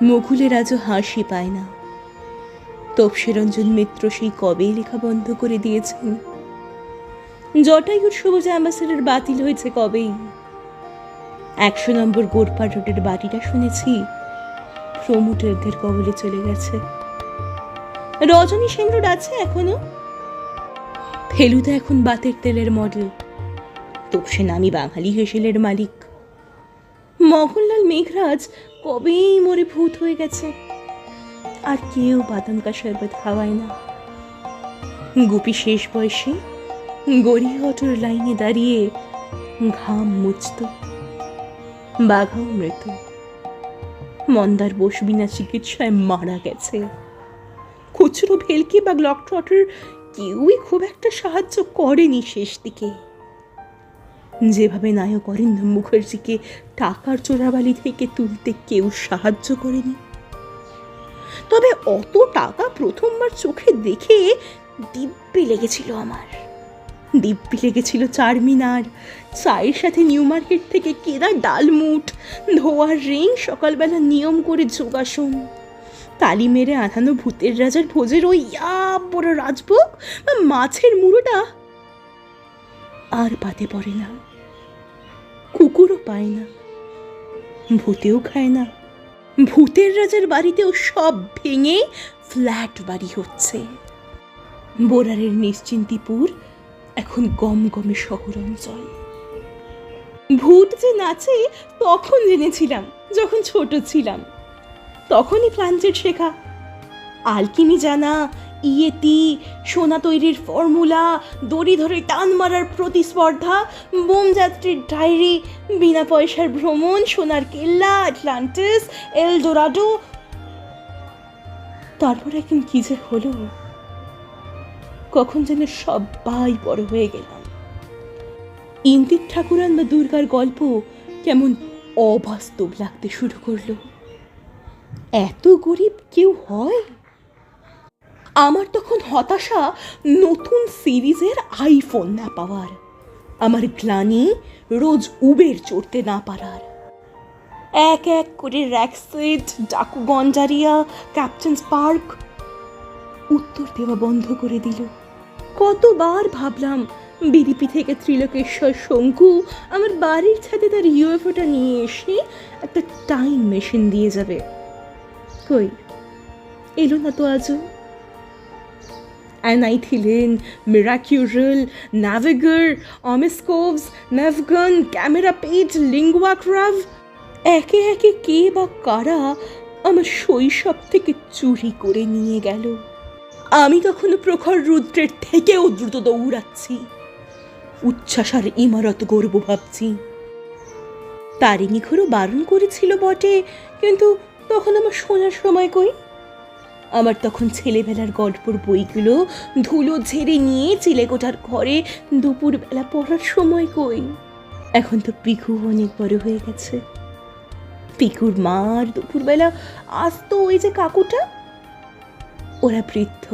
মুকুলের আজও হাসি পায় না। তপসীরঞ্জন মিত্র সেই কবেই লেখা বন্ধ করে দিয়েছেন। জটায়ুর সবুজ অ্যাম্বাসেডর বাতিল হয়েছে কবেই। 100 নম্বর গোরপাড় রোডের বাড়িটা শুনেছি প্রমোটারদের কবলে চলে গেছে। রজনী সেন রোড আছে এখনো। ফেলুদা এখন বাতের তেলের মডেল। তপসী নামি বাঙালি হেসেলের মালিক। মোহনলাল মেঘরাজ কবেই মরে ভূত হয়ে গেছে। আর কেউ বাদাম কা শরবত খাওয়ায় না। গুপি শেষ বয়সে গড়িয়া অটোর লাইনে দাঁড়িয়ে ঘাম মুছত। বাঘাও মৃত। মন্দার বোস বিনা চিকিৎসায় মারা গেছে। খুচরো ভেলকি বা গ্লক ট্রটার কেউই খুব একটা সাহায্য করেনি শেষ দিকে। যেভাবে নায়ক অরিন্দম মুখার্জিকে টাকার চোরাবালি থেকে তুলতে কেউ সাহায্য করেনি। তবে অত টাকা প্রথমবার চোখে দেখে দিব্যি লেগেছিল আমার। দিব্যি লেগেছিল চারমিনার, চায়ের সাথে নিউ মার্কেট থেকে কেনা ডালমুট, ধোয়ার রিং, সকালবেলা নিয়ম করে যোগাসন, তালি মেরে আধানো ভূতের রাজার ভোজের ওই বড় রাজভোগ বা মাছের মুড়োটা আর পাতে পড়ে না। কুকুরও পায় না, ভূতেও খায় না। ভূতের রাজার বাড়িতেও সব ভেঙে ফ্ল্যাট বাড়ি হচ্ছে। বোরারের নিশ্চিন্তিপুর এখন গমগমে শহর অঞ্চল। ভূত যে নাচে তখন জেনেছিলাম যখন ছোট ছিলাম। তখনই প্লানচেট শেখা, আলকিমি জানা, ইয়েতি, সোনা তৈরির ফর্মুলা, দড়ি ধরে টান মারার প্রতিস্পর্ধা, বোমযাত্রীর ডায়েরি, বিনা পয়সার ভ্রমণ, সোনার কেল্লা, আটলান্টিস, এলডোরাডো। তারপর এখন কি যে হলো, কখন যেন সবাই বড় হয়ে গেলাম। ইন্দির ঠাকুরান বা দুর্গার গল্প কেমন অবাস্তব লাগতে শুরু করলো। এত গরিব কেউ হয়? আমার তখন হতাশা নতুন সিরিজের আইফোন না পাওয়ার, আমার গ্লানি রোজ উবের চড়তে না পারার। এক এক করে র্যাকসেট, ডাকু গঞ্জারিয়া, ক্যাপ্টেন্স পার্ক উত্তর দেওয়া বন্ধ করে দিল। কতবার ভাবলাম বিডিপি থেকে ত্রিলোকেশ্বর শঙ্কু আমার বাড়ির ছাদে তার ইউএফওটা নিয়ে এসে একটা টাইম মেশিন দিয়ে যাবে। কই, এলো না তো আজও। অ্যানাইথিলিন, মিরাকিউরাল, ন্যাভিগার, অমিস্কোভস, নেভগন, ক্যামেরা পেজ, লিঙ্গুয়াক্রাভ, একে একে কে বা কারা আমার শৈশব থেকে চুরি করে নিয়ে গেল। আমি তখনও প্রখর রুদ্রের থেকেও দ্রুত দৌড়াচ্ছি, উচ্ছ্বাসার ইমারত গর্ব ভাবছি। তারিণী ঘোরও বারণ করেছিল বটে, কিন্তু তখন আমার শোনার সময় কই। আমার তখন ছেলেবেলার গল্পর বইগুলো ধুলো ঝেড়ে নিয়ে চিলেকোঠার ঘরে দুপুরবেলা পড়ার সময় কই। এখন তো পিকু অনেক বড় হয়ে গেছে। পিকুর মার দুপুরবেলা আসতো ওই যে কাকুটা, ওরা বৃদ্ধ।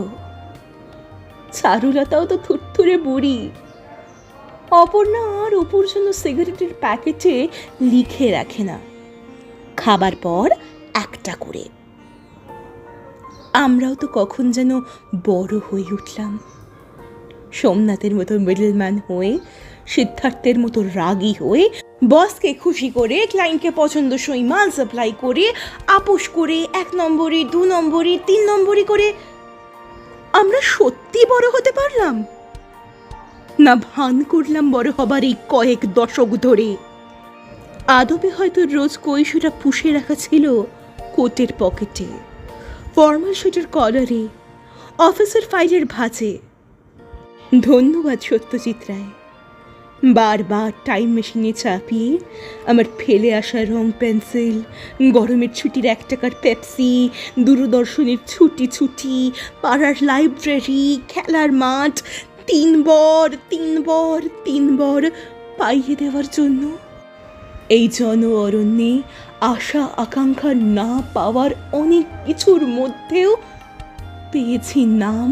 চারুলতাও তো থুরথুরে বুড়ি। অপর্ণা আর অপুর জন্য সিগারেটের প্যাকেটে লিখে রাখে না, খাবার পর একটা করে। আমরাও তো কখন যেন বড় হয়ে উঠলাম, সোমনাথের মতো মিডলম্যান হয়ে, সিদ্ধার্থের মতো রাগী হয়ে, বসকে খুশি করে, ক্লায়েন্টকে পছন্দসই মাল সাপ্লাই করে, আপোষ করে 1 নম্বরে 2 নম্বরে 3 নম্বরে করে আমরা সত্যি বড় হতে পারলাম না ভান করলাম বড় হবার এই কয়েক দশক ধরে। আদবে হয়তো রোজ কৈশোরা পুষে রাখা ছিল কোটের পকেটে, ফর্মাল শুটের কলারে, অফিসের ফাইলের ভাঁজে। ধন্যবাদ সত্যজিৎ রায়, বারবার টাইম মেশিনে চাপিয়ে আমার ফেলে আসা রং পেন্সিল, গরমের ছুটির 1 টাকার পেপসি, দূরদর্শনের ছুটি, পাড়ার লাইব্রেরি, খেলার মাঠ 3 বর পাইয়ে দেওয়ার জন্য। এই জন অরণ্যে আশা আকাঙ্ক্ষা না পাওয়ার অনেক কিছুর মধ্যেও পেয়েছি নাম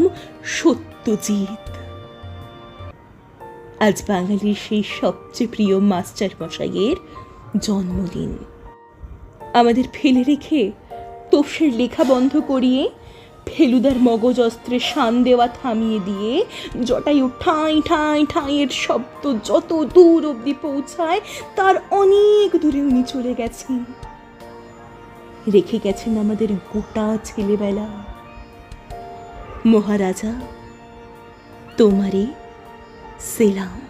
সত্যজিৎ। আজ বাঙালির সেই সবচেয়ে প্রিয় মাস্টার মশাইয়ের জন্মদিন। আমাদের ফেলে রেখে তোপসের লেখা বন্ধ করিয়ে ফেলুদার মগজ অস্ত্রে শান দেওয়া থামিয়ে দিয়ে জটায়ু ঠাঁই ঠাঁই ঠাঁইয়ের শব্দ যত দূর অবধি পৌঁছায় তার অনেক দূরে উনি চলে গেছেন, রেখে গেছেন আমাদের গোটা ছেলেবেলা। মহারাজা, তোমারে সেলাম।